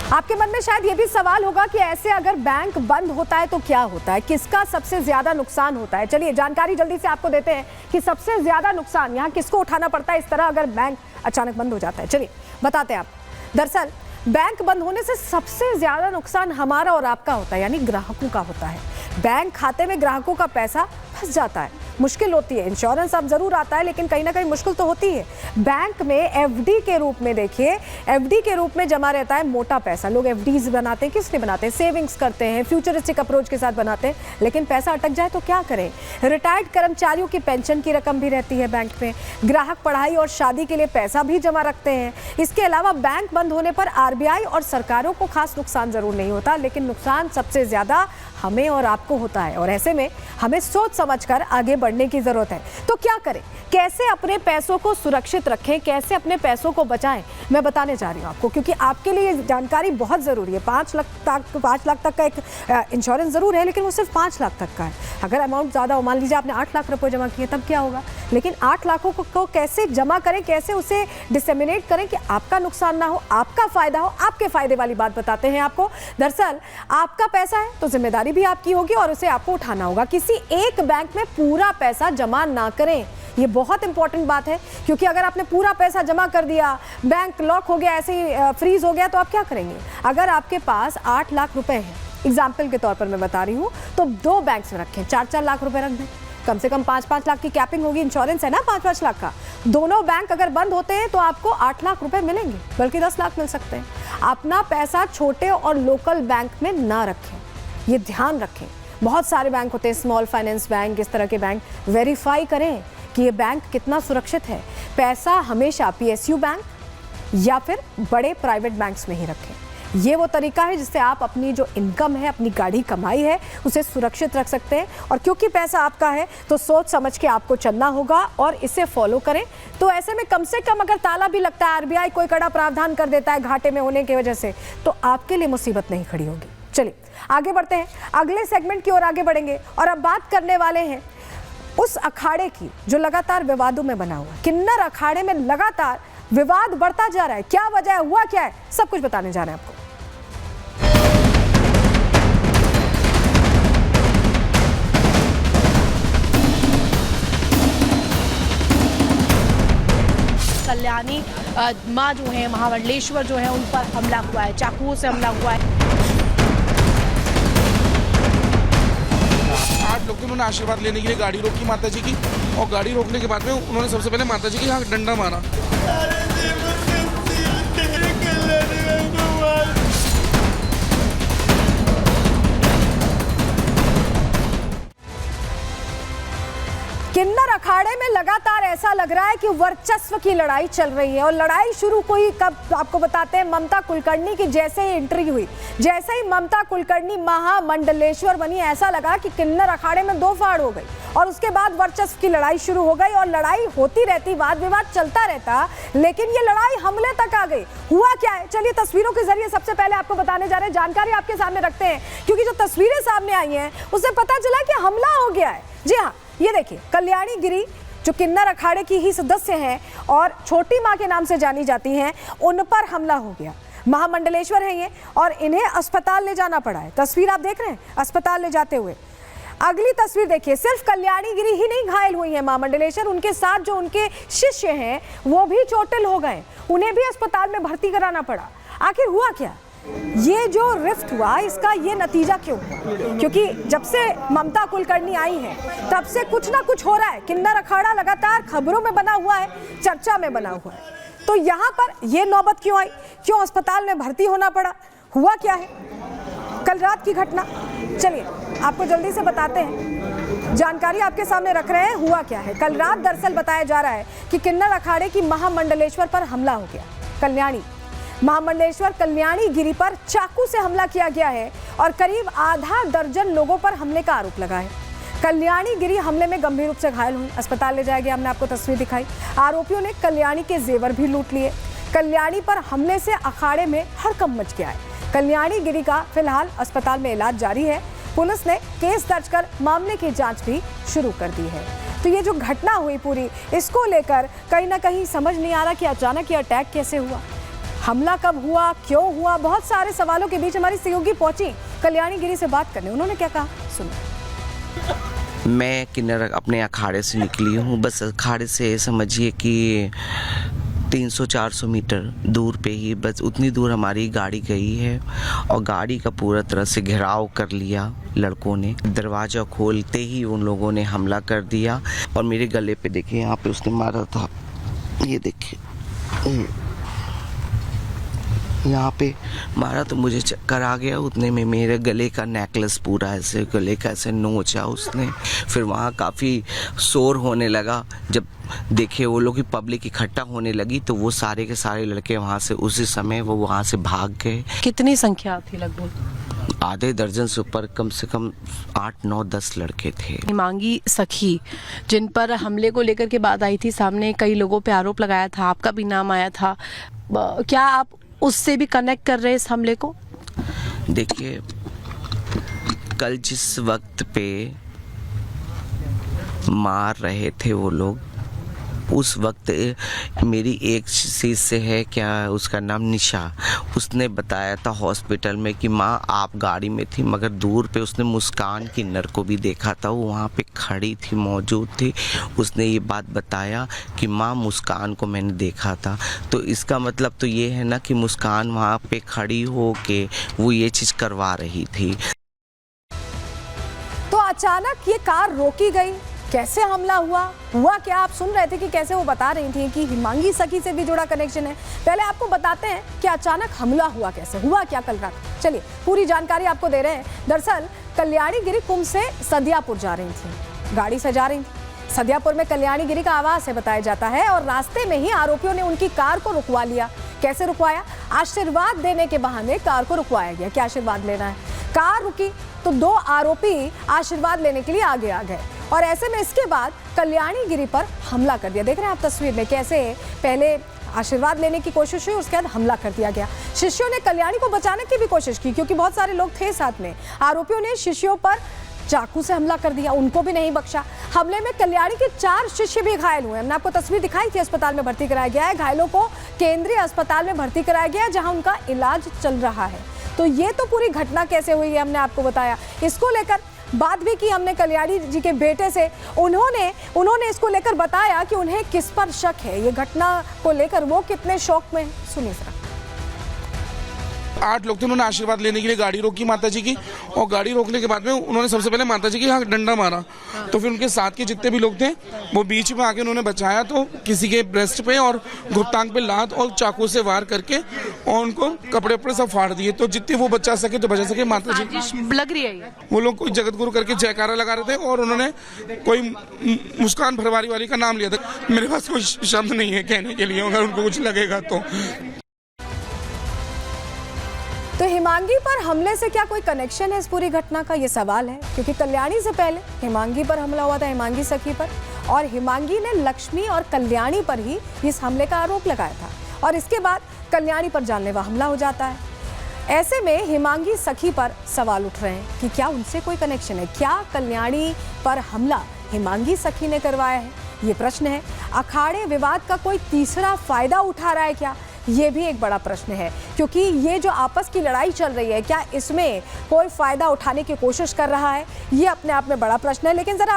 आपके मन में शायद ये भी सवाल होगा कि ऐसे अगर बैंक बंद होता है तो क्या होता है, किसका सबसे ज्यादा नुकसान होता है। चलिए जानकारी जल्दी से आपको देते हैं कि सबसे ज्यादा नुकसान यहाँ किसको उठाना पड़ता है इस तरह अगर बैंक अचानक बंद हो जाता है। चलिए बताते हैं आप। दरअसल बैंक बंद होने से सबसे ज्यादा नुकसान हमारा और आपका होता है, यानी ग्राहकों का होता है। बैंक खाते में ग्राहकों का पैसा फंस जाता है, मुश्किल होती है। इंश्योरेंस अब जरूर आता है लेकिन कहीं ना कहीं मुश्किल तो होती है। बैंक में एफडी के रूप में, देखिए एफडी के रूप में जमा रहता है मोटा पैसा। लोग एफडीज बनाते हैं, किस लिए बनाते हैं? सेविंग्स करते हैं, फ्यूचरिस्टिक अप्रोच के साथ बनाते हैं। लेकिन पैसा अटक जाए तो क्या करें? रिटायर्ड कर्मचारियों की पेंशन की रकम भी रहती है बैंक में। ग्राहक पढ़ाई और शादी के लिए पैसा भी जमा रखते हैं। इसके अलावा बैंक बंद होने पर आरबीआई और सरकारों को खास नुकसान जरूर नहीं होता, लेकिन नुकसान सबसे ज्यादा हमें और आपको होता है। और ऐसे में हमें सोच समझकर आगे बढ़ने की जरूरत है। तो क्या करें, कैसे अपने पैसों को सुरक्षित रखें, कैसे अपने पैसों को बचाएं, मैं बताने जा रही हूं आपको, क्योंकि आपके लिए ये जानकारी बहुत जरूरी है। 5 लाख तक का एक इंश्योरेंस जरूर है, लेकिन वो सिर्फ 5 लाख तक का है। अगर अमाउंट ज्यादा हो, मान लीजिए आपने 8 लाख रुपए जमा किए, तब क्या होगा? लेकिन 8 लाखों को कैसे जमा करें, कैसे उसे डिसेमिनेट करें कि आपका नुकसान ना हो, आपका फायदा हो, आपके फायदे वाली बात बताते हैं आपको। दरअसल आपका पैसा है तो जिम्मेदारी भी आपकी होगी और उसे आपको उठाना होगा। किसी एक बैंक में पूरा पैसा जमा ना करें, ये बहुत इंपॉर्टेंट बात है, क्योंकि अगर आपने पूरा पैसा जमा कर दिया, बैंक लॉक हो गया, ऐसे ही फ्रीज हो गया, तो आप क्या करेंगे? अगर आपके पास 8 लाख रुपए हैं, एग्जाम्पल के तौर पर मैं बता रही हूँ, तो 2 बैंक में रखें, 4-4 लाख रुपए रख दें। कम से कम 5-5 लाख की कैपिंग होगी, इंश्योरेंस है ना 5-5 लाख का। दोनों बैंक अगर बंद होते हैं तो आपको 8 लाख रुपए मिलेंगे, बल्कि 10 लाख मिल सकते हैं। अपना पैसा छोटे और लोकल बैंक में ना रखें, ये ध्यान रखें। बहुत सारे बैंक होते हैं, स्मॉल फाइनेंस बैंक, इस तरह के बैंक। वेरीफाई करें कि ये बैंक कितना सुरक्षित है। पैसा हमेशा पीएसयू बैंक या फिर बड़े प्राइवेट बैंक्स में ही रखें। ये वो तरीका है जिससे आप अपनी जो इनकम है, अपनी गाढ़ी कमाई है, उसे सुरक्षित रख सकते हैं। और क्योंकि पैसा आपका है तो सोच समझ के आपको चलना होगा और इसे फॉलो करें। तो ऐसे में कम से कम अगर ताला भी लगता है, आरबीआई कोई कड़ा प्रावधान कर देता है घाटे में होने की वजह से, तो आपके लिए मुसीबत नहीं खड़ी होगी। चलिए आगे बढ़ते हैं, अगले सेगमेंट की ओर आगे बढ़ेंगे और अब बात करने वाले हैं उस अखाड़े की जो लगातार विवादों में बना हुआ है। किन्नर अखाड़े में लगातार विवाद बढ़ता जा रहा है। क्या वजह है, हुआ क्या है, सब कुछ बताने जा रहे हैं आपको। कल्याणी माँ जो है, महामंडलेश्वर जो है, उन पर हमला हुआ है, चाकुओं से हमला हुआ है। 8 लोग थे, उन्होंने आशीर्वाद लेने के लिए गाड़ी रोकी माता जी की, और गाड़ी रोकने के बाद में उन्होंने सबसे पहले माता जी के यहाँ डंडा मारा। किन्नर अखाड़े में लगातार ऐसा लग रहा है कि वर्चस्व की लड़ाई चल रही है। और लड़ाई शुरू हुई कब, आपको बताते हैं। ममता कुलकर्णी की जैसे ही एंट्री हुई, जैसे ही ममता कुलकर्णी महामंडलेश्वर बनी, ऐसा लगा कि किन्नर अखाड़े में 2 फाड़ हो गई और उसके बाद वर्चस्व की लड़ाई शुरू हो गई। और लड़ाई होती रहती, वाद विवाद चलता रहता, लेकिन ये लड़ाई हमले तक आ गई। हुआ क्या है, चलिए तस्वीरों के जरिए सबसे पहले आपको बताने जा रहे हैं। जानकारी आपके सामने रखते हैं, क्योंकि जो तस्वीरें सामने आई हैं उससे पता चला कि हमला हो गया है। जी हाँ, ये देखिए, कल्याणी गिरी जो किन्नर अखाड़े की ही सदस्य हैं और छोटी माँ के नाम से जानी जाती हैं, उन पर हमला हो गया। महामंडलेश्वर है ये, और इन्हें अस्पताल ले जाना पड़ा है। तस्वीर आप देख रहे हैं, अस्पताल ले जाते हुए। अगली तस्वीर देखिए, सिर्फ कल्याणी गिरी ही नहीं घायल हुई है, महामंडलेश्वर, उनके साथ जो उनके शिष्य हैं वो भी चोटिल हो गए, उन्हें भी अस्पताल में भर्ती कराना पड़ा। आखिर हुआ क्या? ये जो रिफ्ट हुआ, इसका ये नतीजा क्यों हुआ? क्योंकि जब से ममता कुलकर्णी आई है तब से कुछ ना कुछ हो रहा है। किन्नर अखाड़ा लगातार खबरों में बना हुआ है, चर्चा में बना हुआ है। तो यहाँ पर ये नौबत क्यों आई, क्यों अस्पताल में भर्ती होना पड़ा, हुआ क्या है? कल रात की घटना, चलिए आपको जल्दी से बताते हैं, जानकारी आपके सामने रख रहे हैं। हुआ क्या है, कल रात दरअसल बताया जा रहा है कि किन्नर अखाड़े की महामंडलेश्वर पर हमला हो गया। कल्याणी महामंडलेश्वर कल्याणी गिरी पर चाकू से हमला किया गया है और करीब आधा दर्जन लोगों पर हमले का आरोप लगा है। कल्याणी गिरी हमले में गंभीर रूप से घायल हुई, अस्पताल ले जाया गया, हमने आपको तस्वीर दिखाई। आरोपियों ने कल्याणी के जेवर भी लूट लिए। कल्याणी पर हमले से अखाड़े में हड़कंप मच गया है। कल्याणी गिरी का फिलहाल अस्पताल में इलाज जारी है। पुलिस ने केस दर्ज कर मामले की जांच भी शुरू कर दी है। तो ये जो घटना हुई पूरी, इसको लेकर कहीं ना कहीं समझ नहीं आ रहा कि अचानक ये अटैक कैसे हुआ। हमला कब हुआ, क्यों हुआ, बहुत सारे सवालों के बीच हमारी सहयोगी पहुंची कल्याणी गिरी से बात करने। उन्होंने क्या कहा, सुनो। मैं किन्नर अपने अखाड़े से निकली हूँ। बस अखाड़े से समझिए कि 300-400 मीटर दूर पे ही, बस उतनी दूर हमारी गाड़ी गई है और गाड़ी का पूरा तरह से घेराव कर लिया लड़कों ने। दरवाज़ा खोलते ही उन लोगों ने हमला कर दिया और मेरे गले पे देखिए, यहाँ पे उसने मारा था, ये देखिए यहाँ पे मारा तो मुझे चक्कर आ गया। उतने में मेरे गले का नेकलेस पूरा ऐसे गले का ऐसे नोचा उसने। फिर वहाँ काफ़ी शोर होने लगा। जब देखे वो लोग की पब्लिक इकट्ठा होने लगी तो वो सारे के सारे लड़के वहाँ से उसी समय वो वहाँ से भाग गए। कितनी संख्या थी लगभग? आधे दर्जन से ऊपर, कम से कम 8, 9, 10 लड़के थे। हिमांगी सखी जिन पर हमले को लेकर के बात आई थी सामने, कई लोगों पे आरोप लगाया था, आपका भी नाम आया था, क्या आप उससे भी कनेक्ट कर रहे हैं इस हमले को? देखिए, कल जिस वक्त पे मार रहे थे वो लोग, उस वक्त मेरी एक शिष्य है, क्या उसका नाम निशा, उसने बताया था हॉस्पिटल में कि माँ आप गाड़ी में थी, मगर दूर पे उसने मुस्कान किन्नर को भी देखा था, वो वहाँ पे खड़ी थी, मौजूद थी। उसने ये बात बताया कि माँ मुस्कान को मैंने देखा था। तो इसका मतलब तो ये है ना कि मुस्कान वहाँ पे खड़ी हो के वो ये चीज़ करवा रही थी। तो अचानक ये कार रोकी गई, कैसे हमला हुआ क्या? आप सुन रहे थे कि कैसे वो बता रही थी कि हिमांगी सखी से भी जुड़ा कनेक्शन है। पहले आपको बताते हैं कि अचानक हमला हुआ कैसे, हुआ क्या कल रात। चलिए पूरी जानकारी आपको दे रहे हैं। दरअसल कल्याणी गिरी कुंभ से सदियापुर जा रही थी, गाड़ी सजा रही थी। सदियापुर में कल्याणी गिरी का आवास है बताया जाता है, और रास्ते में ही आरोपियों ने उनकी कार को रुकवा लिया। कैसे रुकवाया? आशीर्वाद देने के बहाने कार को रुकवाया गया। क्या आशीर्वाद लेना है? कार रुकी तो 2 आरोपी आशीर्वाद लेने के लिए आगे आ गए, और ऐसे में इसके बाद कल्याणी गिरी पर हमला कर दिया। देख रहे हैं आप तस्वीर में कैसे पहले आशीर्वाद लेने की कोशिश हुई, उसके बाद हमला कर दिया गया। शिष्यों ने कल्याणी को बचाने की भी कोशिश की, क्योंकि बहुत सारे लोग थे साथ में। आरोपियों ने शिष्यों पर चाकू से हमला कर दिया, उनको भी नहीं बख्शा। हमले में कल्याणी के 4 शिष्य भी घायल हुए। हमने आपको तस्वीर दिखाई थी, अस्पताल में भर्ती कराया गया है। घायलों को केंद्रीय अस्पताल में भर्ती कराया गया है, जहां उनका इलाज चल रहा है। तो ये तो पूरी घटना कैसे हुई है हमने आपको बताया। इसको लेकर बात भी की हमने कल्याणी जी के बेटे से। उन्होंने इसको लेकर बताया कि उन्हें किस पर शक है, ये घटना को लेकर वो कितने शौक में। सुनिए जरा। 8 लोग थे, उन्होंने आशीर्वाद लेने के लिए गाड़ी रोकी माता जी की, और गाड़ी रोकने के बाद में उन्होंने सबसे पहले माता जी की यहाँ डंडा मारा। तो फिर उनके साथ के जितने भी लोग थे वो बीच में आके उन्होंने बचाया, तो किसी के ब्रेस्ट पे और घुटटांग पे लात और चाकू से वार करके और उनको कपड़े सब फाड़ दिए। तो जितने वो बचा सके तो बचा सके। माता जी लग रही है वो लोग कोई जगत गुरु करके जयकारा लगा रहे थे, और उन्होंने कोई मुस्कान भरवारी वाली का नाम लिया था। मेरे पास कोई शब्द नहीं है कहने के लिए, अगर उनको कुछ लगेगा तो हिमांगी पर हमले से क्या कोई कनेक्शन है इस पूरी घटना का, ये सवाल है। क्योंकि कल्याणी से पहले हिमांगी पर हमला हुआ था, हिमांगी सखी पर, और हिमांगी ने लक्ष्मी और कल्याणी पर ही इस हमले का आरोप लगाया था, और इसके बाद कल्याणी पर जानलेवा हमला हो जाता है। ऐसे में हिमांगी सखी पर सवाल उठ रहे हैं कि क्या उनसे कोई कनेक्शन है, क्या कल्याणी पर हमला हिमांगी सखी ने करवाया है, ये प्रश्न है। अखाड़े विवाद का कोई तीसरा फायदा उठा रहा है क्या, ये भी एक बड़ा प्रश्न है। क्योंकि ये जो आपस की लड़ाई चल रही है, क्या इसमें कोई फायदा उठाने की कोशिश कर रहा है, ये अपने आप में बड़ा प्रश्न है। लेकिन जरा